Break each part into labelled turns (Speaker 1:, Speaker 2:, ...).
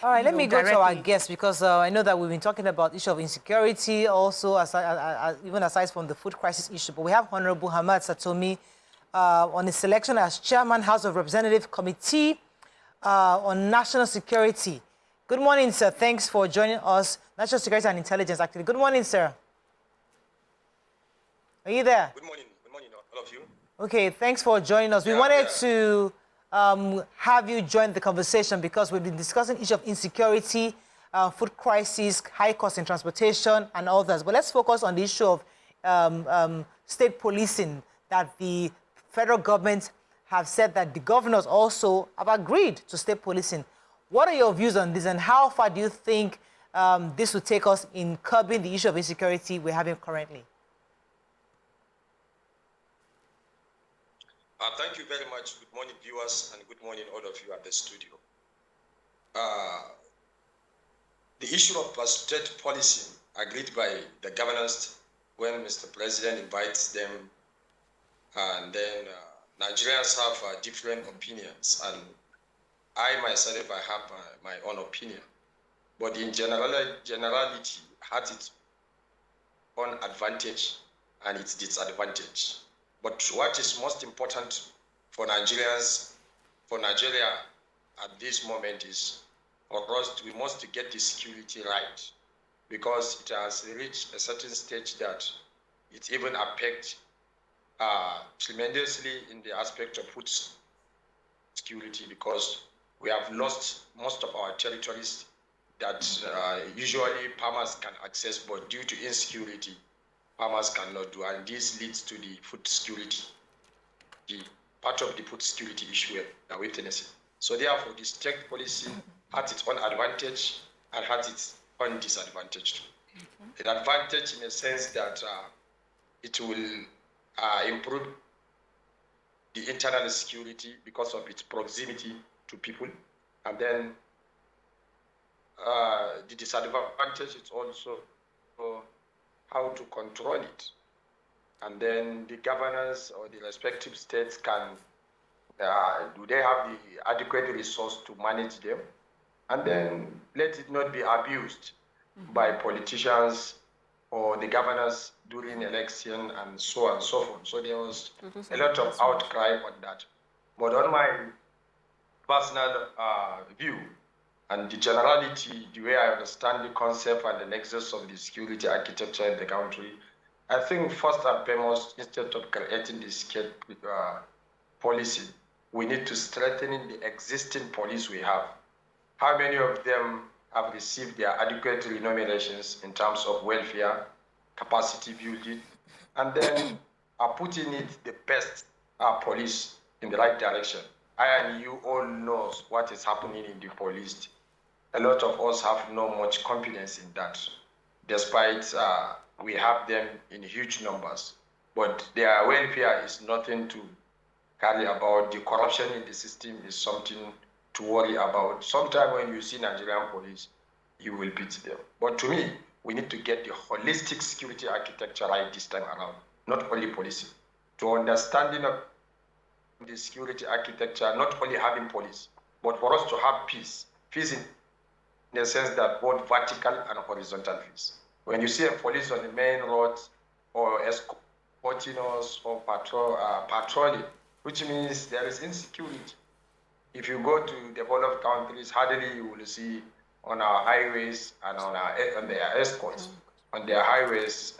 Speaker 1: All right, let me go to our guest because I know that we've been talking about the issue of insecurity also, even aside from the food crisis issue. But we have Honorable Ahmad Satomi on his selection as Chairman, House of Representatives Committee on National Security. Good morning, sir. Thanks for joining us. National Security and Intelligence, actually. Good morning, sir. Are you there?
Speaker 2: Good morning, all of you.
Speaker 1: Okay, thanks for joining us. We wanted to have you join the conversation because we've been discussing issue of insecurity, food crisis, high cost in transportation, and others. But let's focus on the issue of state policing, that the federal government have said that the governors also have agreed to state policing. What are your views on this, and how far do you think this will take us in curbing the issue of insecurity we're having currently?
Speaker 2: Thank you very much. Good morning, viewers, and good morning, all of you at the studio. The issue of state policy agreed by the governors when Mr. President invites them, and then Nigerians have different opinions, and I myself, I have my own opinion. But in generality, has its own advantage and its disadvantage. But what is most important for Nigerians, for Nigeria at this moment is, for us, we must get the security right, because it has reached a certain stage that it even affects tremendously in the aspect of food security, because we have lost most of our territories that usually farmers can access, but due to insecurity, farmers cannot do, and this leads to the food security, the part of the food security issue that we're witnessing. So therefore, the state policy has its own advantage and has its own disadvantage too. An advantage in a sense that it will improve the internal security because of its proximity to people, and then the disadvantage is also how to control it. And then the governors or the respective states can, do they have the adequate resource to manage them? And then let it not be abused by politicians or the governors during election and so on and so forth. So there was a lot of outcry on that. But on my personal view, and the generality, the way I understand the concept and the nexus of the security architecture in the country, I think first and foremost, instead of creating this state policy, we need to strengthen the existing police we have. How many of them have received their adequate remunerations in terms of welfare, capacity building, and then are putting it the best police in the right direction. I and you all know what is happening in the police. A lot of us have no much confidence in that, despite we have them in huge numbers. But their welfare is nothing to carry about. The corruption in the system is something to worry about. Sometimes when you see Nigerian police, you will beat them. But to me, we need to get the holistic security architecture right this time around, not only policing. To understanding of the security architecture, not only having police, but for us to have peace. Peace in the sense that both vertical and horizontal peace. When you see a police on the main roads or escorting us or patrolling, which means there is insecurity. If you go to developed countries, hardly you will see on our highways and on their escorts, on their highways,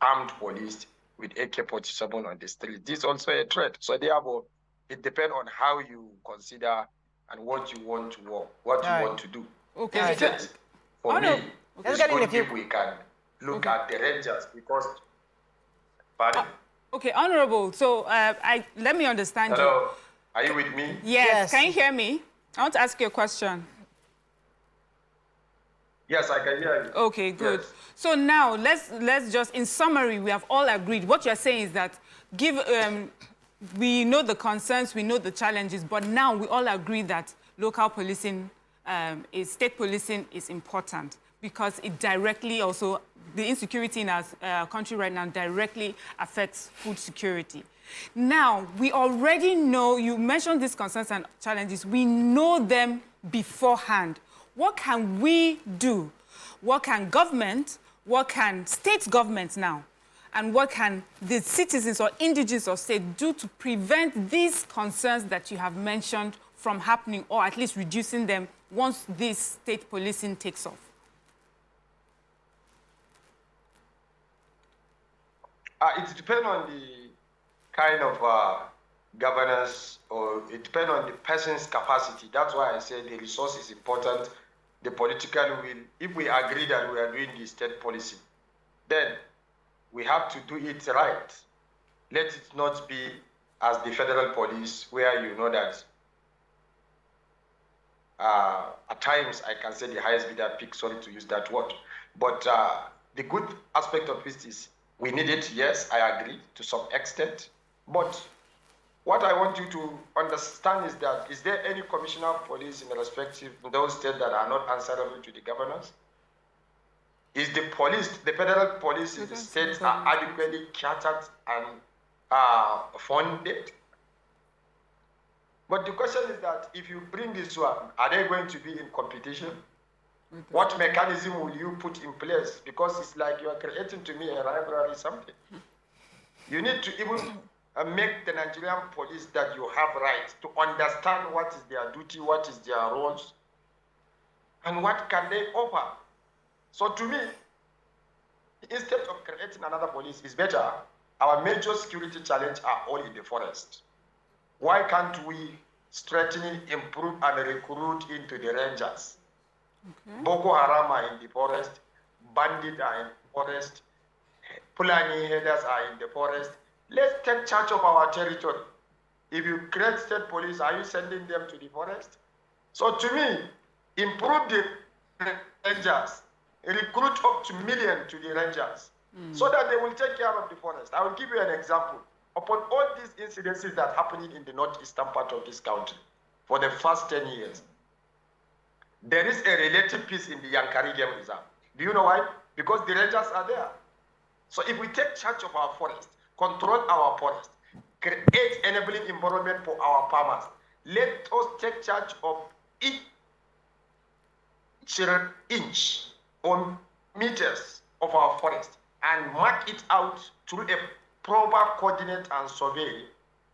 Speaker 2: armed police with AK-47 on the street. This is also a threat. So therefore, it depends on how you consider and what you want to work, what you want to do.
Speaker 3: Okay.
Speaker 2: Instead, for me, it's good if we can look at the Rangers because... Pardon?
Speaker 3: Okay, Honorable, so let me understand you.
Speaker 2: Hello, are you with me?
Speaker 3: Yes. Can you hear me? I want to ask you a question.
Speaker 2: Yes, I can hear you.
Speaker 3: Okay, good.
Speaker 2: Yes.
Speaker 3: So now, let's just, in summary, we have all agreed. What you're saying is that we know the concerns, we know the challenges, but now we all agree that local policing, state policing is important because it directly also, the insecurity in our country right now directly affects food security. Now, we already know, you mentioned these concerns and challenges, we know them beforehand. What can we do? What can government, what can state governments now, and what can the citizens or indigenous or state do to prevent these concerns that you have mentioned from happening, or at least reducing them once this state policing takes off?
Speaker 2: It depends on the kind of governance, or it depends on the person's capacity. That's why I say the resource is important, the political will. If we agree that we are doing the state policy, then we have to do it right. Let it not be as the federal police, where you know that at times I can say the highest bidder picks, sorry to use that word. But the good aspect of it is we need it, yes, I agree to some extent. But what I want you to understand is that, is there any commissioner of police in the respective, in those states that are not answerable to the governors? Is the police, the federal police in the states are adequately catered and funded? But the question is that if you bring this one, are they going to be in competition? What mechanism will you put in place? Because it's like you are creating to me a library something. You need to even make the Nigerian police that you have right to understand what is their duty, what is their roles, and what can they offer. So to me, instead of creating another police, is better. Our major security challenge are all in the forest. Why can't we strengthen, improve, and recruit into the rangers? Okay. Boko Haram are in the forest, bandits are in the forest, Fulani headers are in the forest. Let's take charge of our territory. If you create state police, are you sending them to the forest? So to me, improve the rangers, recruit up to million to the rangers, so that they will take care of the forest. I will give you an example. Upon all these incidences that are happening in the northeastern part of this country for the first 10 years, there is a relative peace in the Yankari Game Reserve. Do you know why? Because the rangers are there. So if we take charge of our forest, control our forest, create enabling environment for our farmers, let us take charge of each inch or meters of our forest and mark it out through a proper coordinate and survey,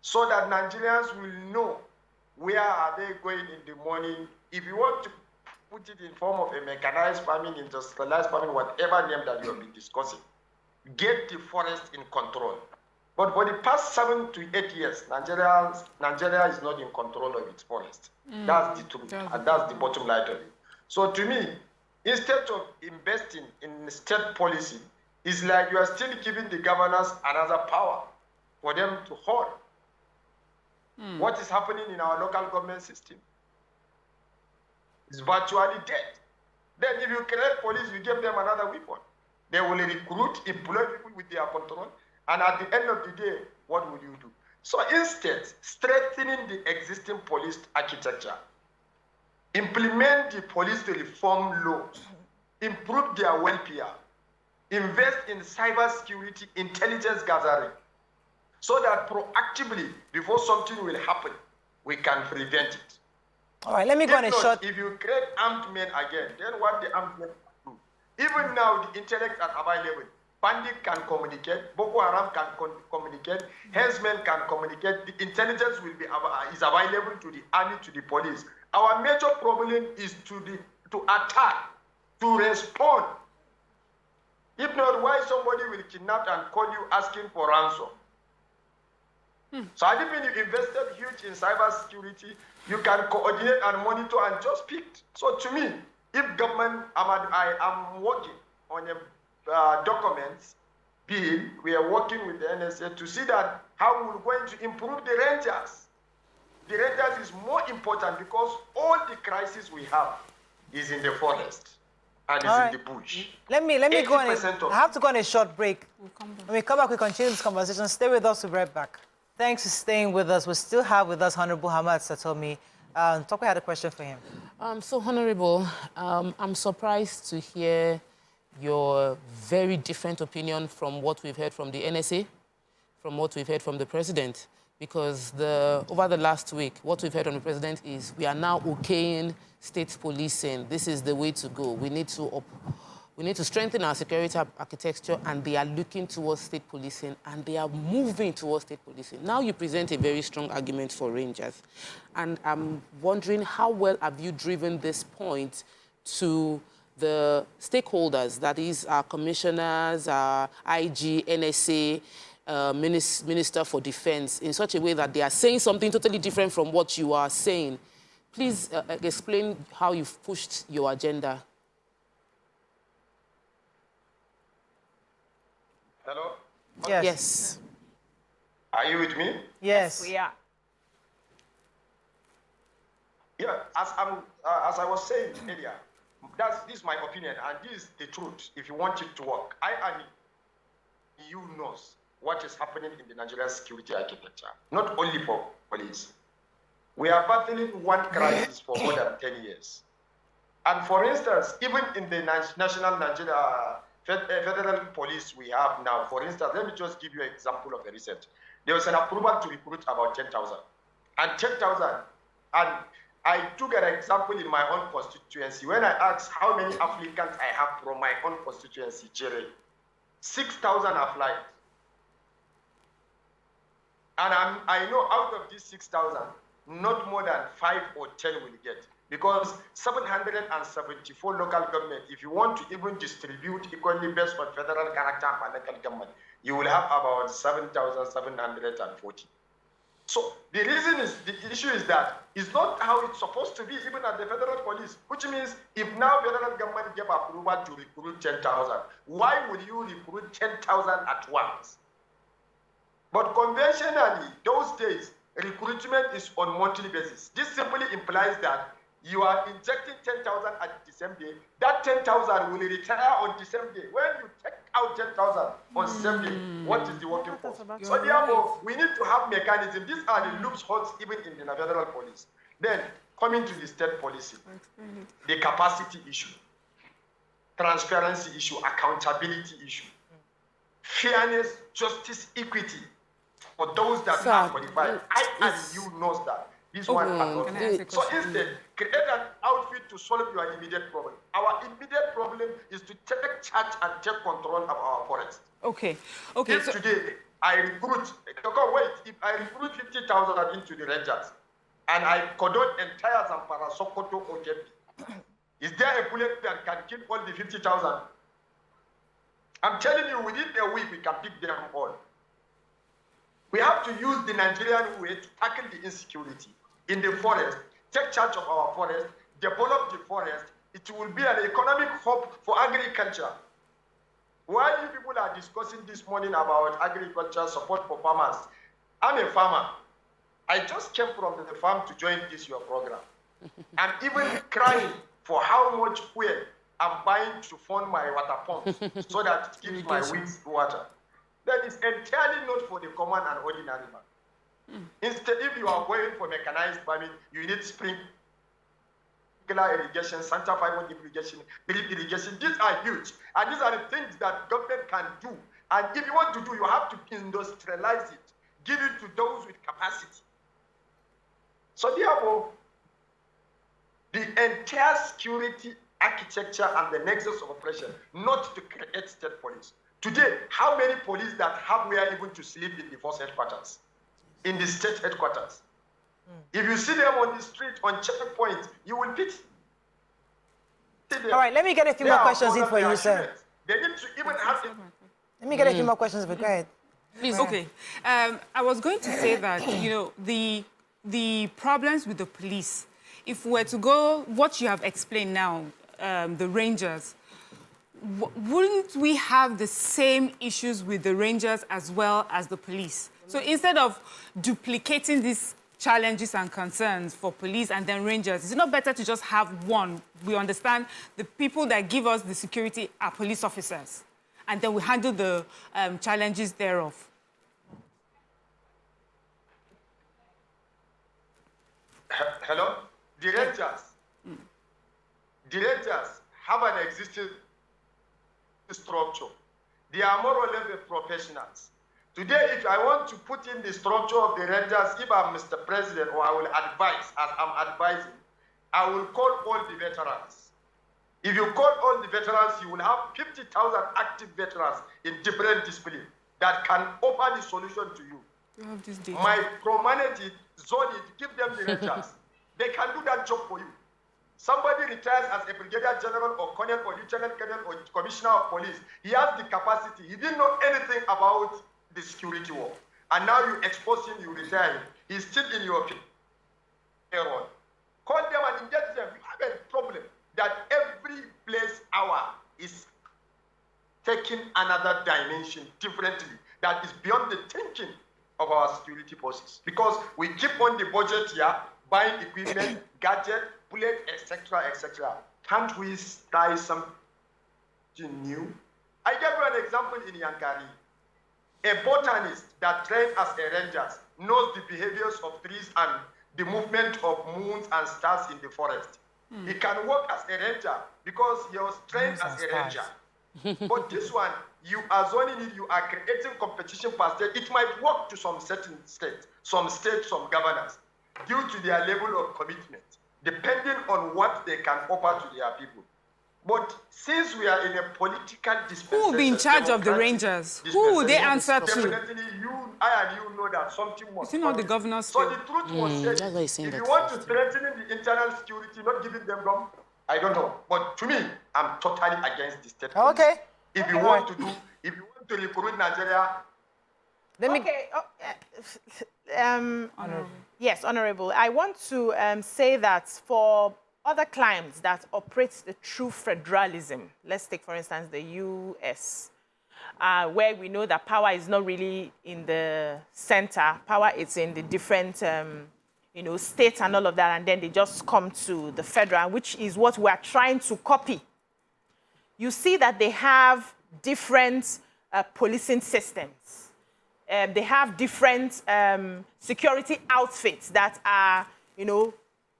Speaker 2: so that Nigerians will know where are they going in the morning. If you want to put it in form of a mechanized farming, industrialized farming, whatever name that you have been discussing, get the forest in control. But for the past 7 to 8 years, Nigeria is not in control of its forest. That's the truth, and that's the bottom line of it. So to me, instead of investing in state policy, it's like you are still giving the governors another power for them to hold. What is happening in our local government system is virtually dead. Then if you create police, you give them another weapon. They will recruit, employ people with their control, and at the end of the day, what will you do? So instead, strengthening the existing police architecture, implement the police reform laws, improve their welfare, invest in cybersecurity intelligence gathering, so that proactively, before something will happen, we can prevent it.
Speaker 1: All right, let me go on a short...
Speaker 2: If you create armed men again, then what the armed men do? Even now, the intellect at available, bandit can communicate, Boko Haram can communicate, herdsmen can communicate, the intelligence is available to the army, to the police. Our major problem is to attack, to respond. If not, why somebody will kidnap and call you asking for ransom? So I think when you invested huge in cybersecurity, you can coordinate and monitor and just pick. So to me, if government, I am working on a documents bill, we are working with the NSA to see that how we're going to improve the rangers. The rangers is more important because all the crisis we have is in the forest and is in the bush.
Speaker 1: Let me go on. I have to go on a short break. When we come back, we continue this conversation. Stay with us. We'll be right back. Thanks for staying with us. We still have with us Honorable Ahmad Satomi. Tokwe had a question for him.
Speaker 4: So, Honorable, I'm surprised to hear your very different opinion from what we've heard from the NSA, from what we've heard from the President. Because over the last week, what we've heard from the president is we are now okaying state policing. This is the way to go. We need to strengthen our security architecture, and they are looking towards state policing, and they are moving towards state policing. Now you present a very strong argument for Rangers. And I'm wondering, how well have you driven this point to the stakeholders, that is our commissioners, our IG, NSA, Minister for Defense, in such a way that they are saying something totally different from what you are saying? Please explain how you've pushed your agenda.
Speaker 2: Hello?
Speaker 1: Yes.
Speaker 4: Yes.
Speaker 2: Are you with me?
Speaker 1: Yes.
Speaker 3: We are.
Speaker 2: Yeah, as I was saying earlier, this is my opinion, and this is the truth. If you want it to work, I and you knows what is happening in the Nigerian security architecture, not only for police. We are battling one crisis for more than 10 years. And for instance, even in the national Nigeria federal police we have now, for instance, let me just give you an example of the recent. There was an approval to recruit about 10,000. And 10,000, and I took an example in my own constituency. When I asked how many applicants I have from my own constituency, Jerry, 6,000 applied. And I know out of these 6,000, not more than 5 or 10 will get. Because 774 local government, if you want to even distribute equally based on federal character and local government, you will have about 7,740. So the issue is that it's not how it's supposed to be even at the federal police, which means if now federal government gave approval to recruit 10,000, why would you recruit 10,000 at once? But conventionally, those days, recruitment is on monthly basis. This simply implies that you are injecting 10,000 at the same day. That 10,000 will retire on the same day. When you take out 10,000 on the same day, what is the working force? So therefore, we need to have mechanisms. These are the loopholes even in the federal police. Then, coming to the state policy, the capacity issue, transparency issue, accountability issue, fairness, justice, equity for those that are qualified. I and you knows that. This one cannot. So instead, create an outfit to solve your immediate problem. Our immediate problem is to take charge and take control of our forest.
Speaker 3: Okay.
Speaker 2: If today I recruit, if I recruit 50,000 into the Rangers and I cordon entire Zampara, Sokoto, or JP, is there a bullet that can kill all the 50,000? I'm telling you, within a week we can pick them all. We have to use the Nigerian way to tackle the insecurity in the forest, take charge of our forest, develop the forest. It will be an economic hub for agriculture. While you people are discussing this morning about agriculture support for farmers, I'm a farmer. I just came from the farm to join your program. I'm even crying for how much fuel I'm buying to fund my water pumps so that it gives my weeds water. That is entirely not for the common and ordinary man. Instead, if you are going for mechanized farming, you need sprinkler irrigation, center fiber irrigation, drip irrigation. These are huge. And these are the things that government can do. And if you want to do, you have to industrialize it. Give it to those with capacity. So therefore, the entire security architecture and the nexus of operation, not to create state police. Today, how many police that have where even to sleep in the force headquarters, in the state headquarters? If you see them on the street, on checkpoints, you will pity them.
Speaker 1: All right, let me get a few more questions in for you, sir.
Speaker 2: They need to even have them.
Speaker 1: Let me get a few more questions, but go ahead.
Speaker 3: Please. Okay. I was going to say that, the problems with the police, if we were to go, what you have explained now, the Rangers, wouldn't we have the same issues with the Rangers as well as the police? So instead of duplicating these challenges and concerns for police and then Rangers, is it not better to just have one? We understand the people that give us the security are police officers, and then we handle the challenges thereof.
Speaker 2: Hello? The Rangers have an existing structure. They are more or less professionals. Today, if I want to put in the structure of the Rangers, if I'm Mr. President, or I will advise, as I'm advising, I will call all the veterans. If you call all the veterans, you will have 50,000 active veterans in different disciplines that can offer the solution to you.
Speaker 3: You have this data.
Speaker 2: Micromanage it, zone it, give them the Rangers. They can do that job for you. Somebody retires as a brigadier general or colonel or lieutenant colonel or commissioner of police. He has the capacity. He didn't know anything about the security war. And now you expose him, you retire him. He's still in your payroll. Call them and engage them. You have a problem that every place hour is taking another dimension differently that is beyond the thinking of our security forces. Because we keep on the budget here, buying equipment, gadget, bullet, etc., etc. Can't we try something new? I gave you an example in Yankari. A botanist that trained as a ranger knows the behaviors of trees and the movement of moons and stars in the forest. He can work as a ranger because he was trained as a ranger. But this one, you are zoning it, you are creating competition per state. It might work to some certain states, some governors, due to their level of commitment, depending on what they can offer to their people. But since we are in a political dispensation,
Speaker 3: Who will be in charge of the Rangers? Who will they answer to?
Speaker 2: Definitely I and you know that something must
Speaker 3: Is it not the governor's
Speaker 2: So
Speaker 3: field?
Speaker 2: the truth was said, if you want to strengthen the internal security, not giving them gun, I don't know. But to me, I'm totally against the state police.
Speaker 1: Okay.
Speaker 2: If you want to recruit Nigeria,
Speaker 1: Honorable.
Speaker 5: Yes, Honorable. I want to say that for other climes that operate the true federalism, let's take, for instance, the U.S., where we know that power is not really in the center, power is in the different, states and all of that, and then they just come to the federal, which is what we're trying to copy. You see that they have different policing systems. They have different security outfits that are,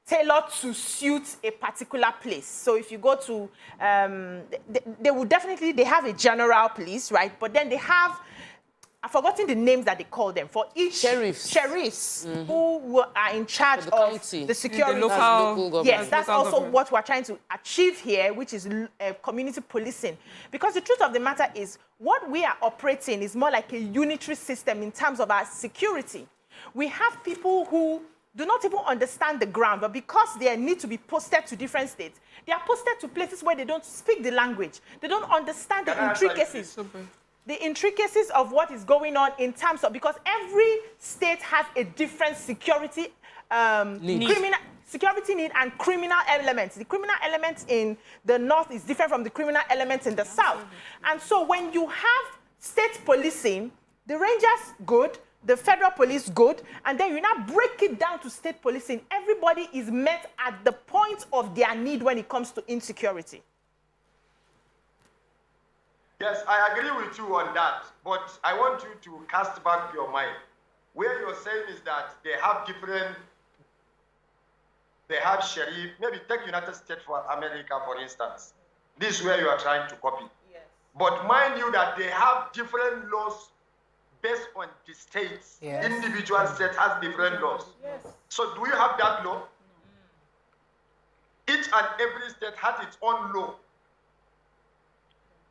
Speaker 5: tailored to suit a particular place. So if you go to, they have a general police, right? But then they have, I've forgotten the names that they call them, for each sheriffs who are in charge of the security.
Speaker 3: The local
Speaker 5: yes, that's
Speaker 3: local
Speaker 5: also
Speaker 3: government.
Speaker 5: what we're trying to achieve here, which is community policing. Because the truth of the matter is, what we are operating is more like a unitary system in terms of our security. We have people who do not even understand the ground, but because they need to be posted to different states, they are posted to places where they don't speak the language. They don't understand the intricacies. The intricacies of what is going on in terms of, because every state has a different security security need and criminal elements. The criminal elements in the north is different from the criminal elements in the south. And so when you have state policing, the Rangers good, the federal police good, and then you now break it down to state policing. Everybody is met at the point of their need when it comes to insecurity.
Speaker 2: yes, I agree with you on that. But I want you to cast back your mind. Where you're saying is that they have sheriff, maybe take United States for America, for instance. This is where you are trying to copy.
Speaker 5: Yes.
Speaker 2: But mind you that they have different laws based on the states.
Speaker 1: Yes.
Speaker 2: Individual state has different laws.
Speaker 5: Yes.
Speaker 2: So do you have that law? Each and every state has its own law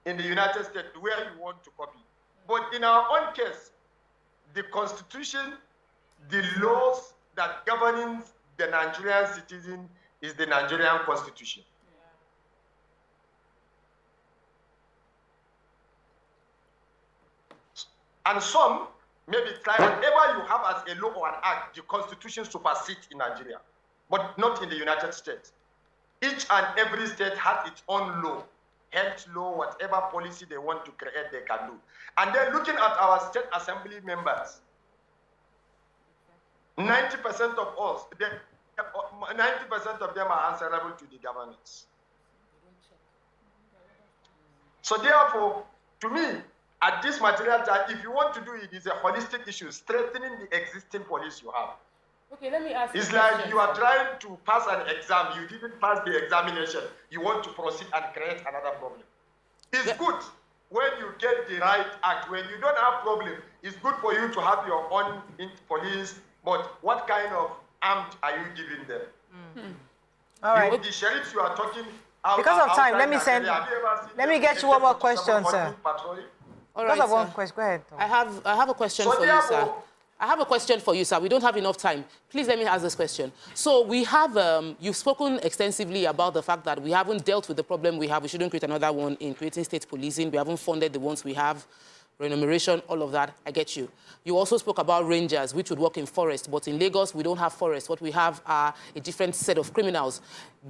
Speaker 2: in the United States where you want to copy. But in our own case, the Constitution, the laws that govern the Nigerian citizen is the Nigerian Constitution. And some maybe try whatever you have as a law or an act, the Constitution supersedes in Nigeria, but not in the United States. Each and every state has its own law, health law, whatever policy they want to create, they can do. And then looking at our state assembly members, 90% of us, 90% of them are answerable to the governments. So therefore, to me, at this material time, if you want to do it, it's a holistic issue, strengthening the existing police you have.
Speaker 4: Okay, let me ask you.
Speaker 2: It's like you are trying to pass an exam, you didn't pass the examination, you want to proceed and create another problem. It's good when you get the right act. When you don't have problem, it's good for you to have your own police, but what kind of arms are you giving them?
Speaker 1: All right.
Speaker 2: The sheriffs you are talking
Speaker 1: Because of time, let me get you one more question, sir.
Speaker 4: All
Speaker 1: Because
Speaker 4: right,
Speaker 1: of one
Speaker 4: sir.
Speaker 1: question, go ahead.
Speaker 4: I have a question for you, sir. I have a question for you, sir. We don't have enough time. Please let me ask this question. So we have, you've spoken extensively about the fact that we haven't dealt with the problem we have. We shouldn't create another one in creating state policing. We haven't funded the ones we have, remuneration, all of that. I get you. You also spoke about rangers, which would work in forest. But in Lagos, we don't have forest. What we have are a different set of criminals.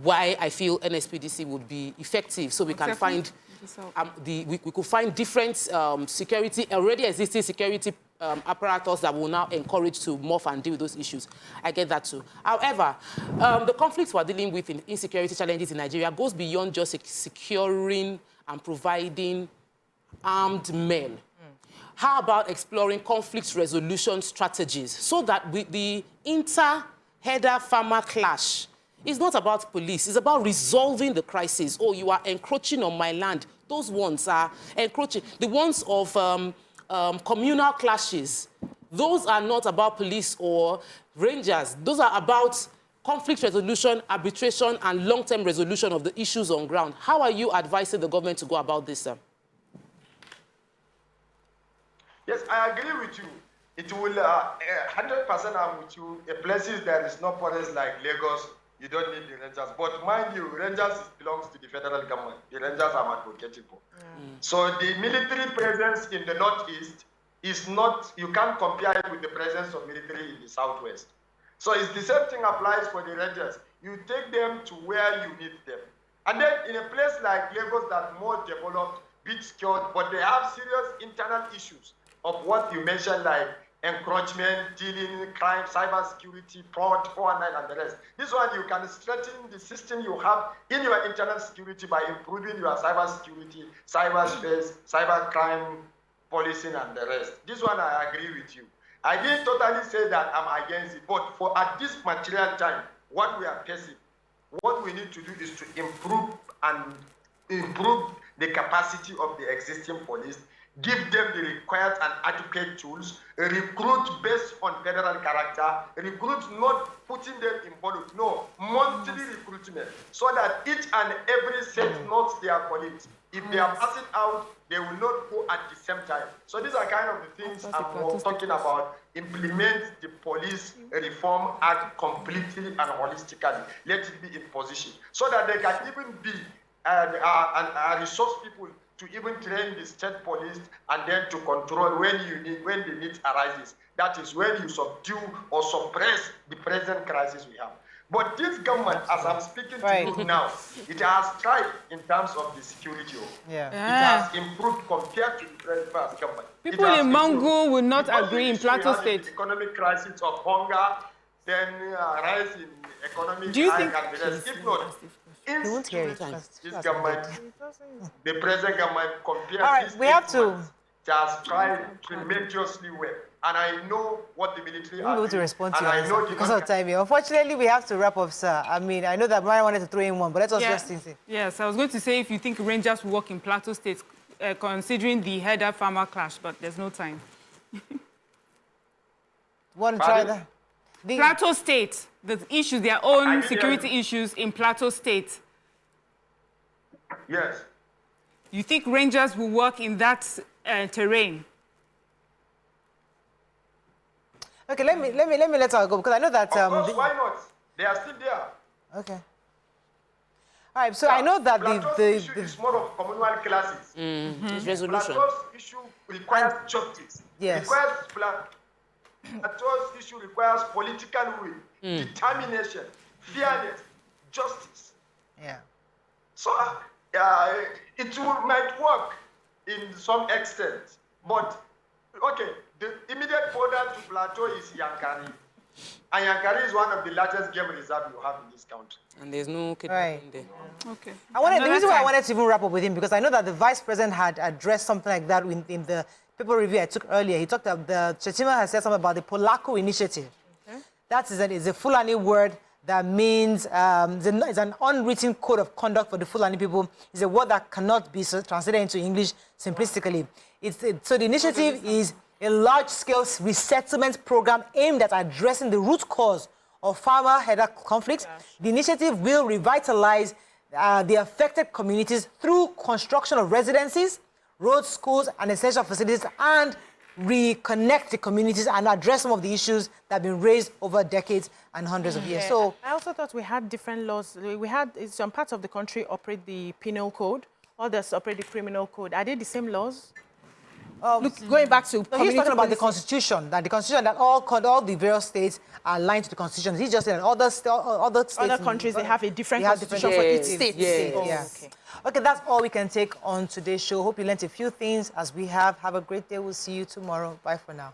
Speaker 4: Why I feel NSPDC would be effective, so we can find we could find different security, already existing security apparatus that will now encourage to morph and deal with those issues. I get that too. However, the conflicts we're dealing with in insecurity challenges in Nigeria goes beyond just securing and providing armed men. How about exploring conflict resolution strategies so that the inter-header-farmer clash is not about police, it's about resolving the crisis. Oh, you are encroaching on my land. Those ones are encroaching. The ones of communal clashes, those are not about police or rangers. Those are about conflict resolution, arbitration, and long-term resolution of the issues on ground. How are you advising the government to go about this, sir?
Speaker 2: Yes, I agree with you. It will 100% I'm with you. In places there is no forest like Lagos, you don't need the rangers. But mind you, rangers belongs to the federal government. The rangers I'm advocating for. So the military presence in the northeast is not, you can't compare it with the presence of military in the southwest. So it's the same thing applies for the rangers. You take them to where you need them. And then in a place like Lagos that's more developed, bit secured, but they have serious internal issues of what you mentioned, like encroachment, dealing, crime, cyber security, fraud, 419, and the rest. This one, you can strengthen the system you have in your internal security by improving your cyber security, cyber space, cyber crime, policing, and the rest. This one, I agree with you. I didn't totally say that I'm against it, but for at this material time, what we are facing, what we need to do is to improve the capacity of the existing police, give them the required and adequate tools, recruit based on federal character, recruit not putting them in volume, no, monthly recruitment, so that each and every set knows their colleagues. If they are passing out, they will not go at the same time. So these are kind of the things I'm talking about. Implement the Police Reform Act completely and holistically. Let it be in position, so that they can even be resource people to even train the state police and then to control when the need arises. That is when you subdue or suppress the present crisis we have. But this government, as I'm speaking to you now, it has tried in terms of the security. It has improved compared to the previous government.
Speaker 3: People in Mangu will not agree in Plateau State.
Speaker 2: Economic crisis of hunger, then rise in economic
Speaker 3: think
Speaker 2: and the rest. If not, this government, the present government, compared to
Speaker 1: we have to
Speaker 2: has tried tremendously well. And I know what the military
Speaker 1: are doing. To respond to you because of time. Unfortunately, we have to wrap up, sir. I mean, I know that Brian wanted to throw in one, but let us just see.
Speaker 3: Yes, I was going to say if you think rangers will work in Plateau State, considering the header-farmer clash, but there's no time.
Speaker 1: Want to try that?
Speaker 3: Plateau State, the issues, their own security issues in Plateau State.
Speaker 2: Yes.
Speaker 3: You think rangers will work in that terrain?
Speaker 1: Okay, let me let her go because I know that.
Speaker 2: Of course, why not? They are still there.
Speaker 1: Okay. All right. So I know that the
Speaker 2: issue is more of communal classes.
Speaker 4: It's resolution.
Speaker 2: Plato's issue requires justice.
Speaker 1: Yes.
Speaker 2: Plato's issue requires political will, determination, fairness, justice.
Speaker 1: Yeah.
Speaker 2: So it might work in some extent, but okay. The immediate border to Plateau is Yankari. And Yankari is one of the largest game reserves you have in this country.
Speaker 4: And there's no kidnapping there.
Speaker 3: Okay.
Speaker 1: The reason why I wanted to even wrap up with him, because I know that the Vice President had addressed something like that in the paper review I took earlier. He talked about, Chetima has said something about the Polako Initiative. Okay. That is a Fulani word that means, it's an unwritten code of conduct for the Fulani people. It's a word that cannot be translated into English simplistically. So the initiative is a large-scale resettlement program aimed at addressing the root cause of farmer-herder conflicts. The initiative will revitalize the affected communities through construction of residencies, roads, schools, and essential facilities, and reconnect the communities and address some of the issues that have been raised over decades and hundreds of years. So
Speaker 5: I also thought we had different laws. We had some parts of the country operate the penal code, others operate the criminal code. Are they the same laws? Look, going back to
Speaker 1: no, he's talking about the Constitution, that all the various states are aligned to the Constitution. He just said that other states,
Speaker 5: other countries, they have a different constitution for each state.
Speaker 1: Yes. Okay, that's all we can take on today's show. Hope you learned a few things as we have. Have a great day. We'll see you tomorrow. Bye for now.